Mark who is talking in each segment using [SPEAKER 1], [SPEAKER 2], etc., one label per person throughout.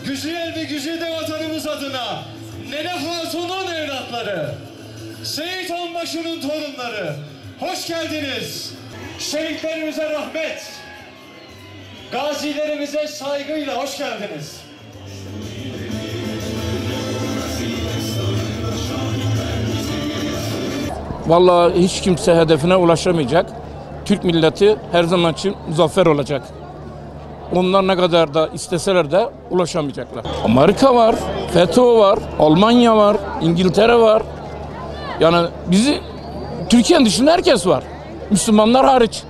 [SPEAKER 1] Güzel ve güzide vatanımız adına Nene Hatun'un evlatları, Seyit Onbaşı'nın torunları, hoş geldiniz. Şehitlerimize rahmet, gazilerimize saygıyla hoş geldiniz.
[SPEAKER 2] Vallahi hiç kimse hedefine ulaşamayacak. Türk milleti her zaman için muzaffer olacak. Onlar ne kadar da isteseler de ulaşamayacaklar. Amerika var, FETÖ var, Almanya var, İngiltere var. Yani bizi Türkiye'nin dışında herkes var. Müslümanlar hariç.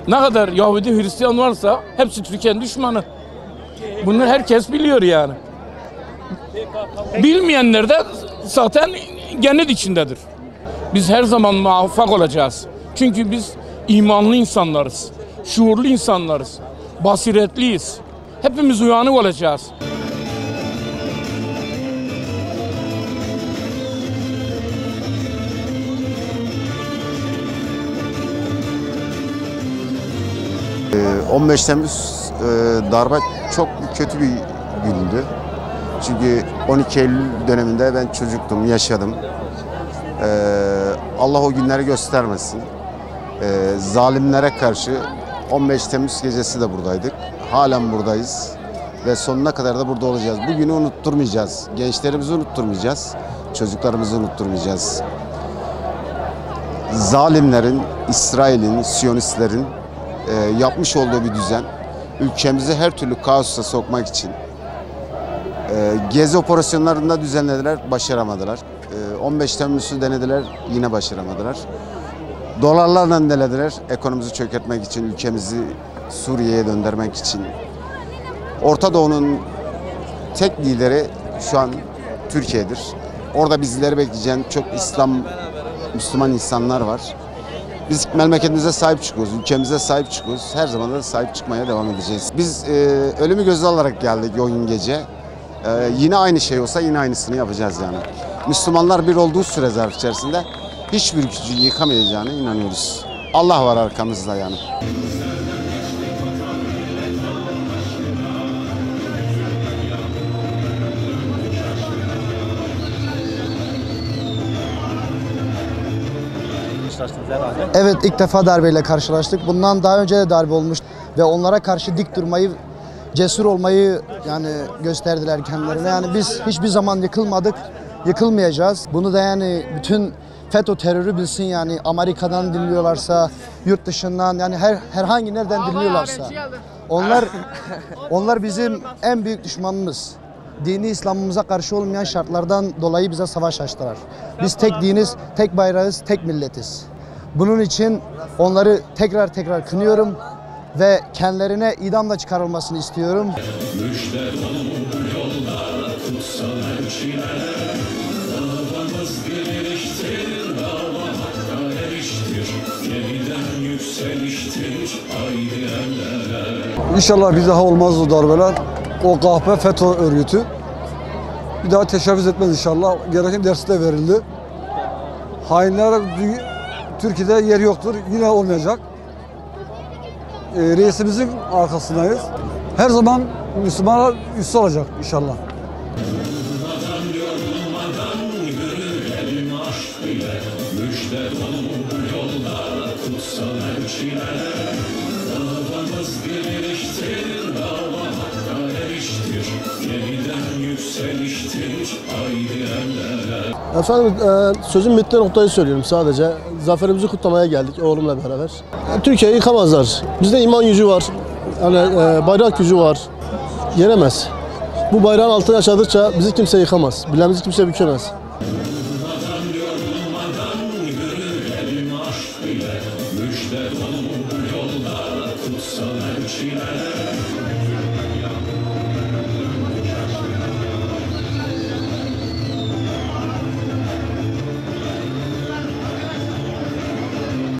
[SPEAKER 2] Ne kadar Yahudi, Hristiyan varsa hepsi Türkiye'nin düşmanı. Bunu herkes biliyor yani. Bilmeyenler de zaten genel içindedir. Biz her zaman muvaffak olacağız. Çünkü biz imanlı insanlarız, şuurlu insanlarız, basiretliyiz. Hepimiz uyanık olacağız.
[SPEAKER 3] Ee, 15 Temmuz darbe çok kötü bir gündü. Çünkü 12 Eylül döneminde ben çocuktum, yaşadım. Allah o günleri göstermesin. Zalimlere karşı 15 Temmuz gecesi de buradaydık. Halen buradayız ve sonuna kadar da burada olacağız. Bugünü unutturmayacağız. Gençlerimizi unutturmayacağız. Çocuklarımızı unutturmayacağız. Zalimlerin, İsrail'in, Siyonistlerin yapmış olduğu bir düzen ülkemizi her türlü kaosa sokmak için gezi operasyonlarında düzenlediler, başaramadılar. 15 Temmuz'u denediler, yine başaramadılar. Dolarlarla denediler, ekonomimizi çökertmek için, ülkemizi Suriye'ye döndürmek için. Orta Doğu'nun tek lideri şu an Türkiye'dir. Orada bizleri bekleyen çok Müslüman insanlar var. Biz memleketimize sahip çıkıyoruz, ülkemize sahip çıkıyoruz. Her zaman da sahip çıkmaya devam edeceğiz. Biz ölümü göze alarak geldik o gün gece. Yine aynı şey olsa yine aynısını yapacağız yani. Müslümanlar bir olduğu süre zarf içerisinde hiçbir gücü yıkamayacağına inanıyoruz. Allah var arkamızda yani.
[SPEAKER 4] Evet, ilk defa darbeyle karşılaştık. Bundan daha önce de darbe olmuş ve onlara karşı dik durmayı, cesur olmayı yani gösterdiler kendilerine. Yani biz hiçbir zaman yıkılmadık, yıkılmayacağız. Bunu da yani bütün FETÖ terörü bilsin yani, Amerika'dan dinliyorlarsa, yurt dışından yani herhangi nereden dinliyorlarsa. Onlar bizim en büyük düşmanımız. Dini İslam'ımıza karşı olmayan şartlardan dolayı bize savaş açtılar. Biz tek diniz, tek bayrağız, tek milletiz. Bunun için onları tekrar kınıyorum ve kendilerine idamla çıkarılmasını istiyorum.
[SPEAKER 5] İnşallah bir daha olmaz o darbeler. O kahpe FETÖ örgütü bir daha teşebbüs etmez inşallah. Gereken dersi de verildi. Hainlere Türkiye'de yer yoktur. Yine olmayacak. Reisimizin arkasındayız. Her zaman Müslümanlar üstü olacak inşallah.
[SPEAKER 6] Efendim sözün bittiği noktayı söylüyorum sadece. Zaferimizi kutlamaya geldik oğlumla beraber. Türkiye'yi yıkamazlar. Bizde iman gücü var. Yani bayrak gücü var. Yenemez. Bu bayrağın altında yaşadıkça bizi kimse yıkamaz. Bileğimizi kimse bükemez.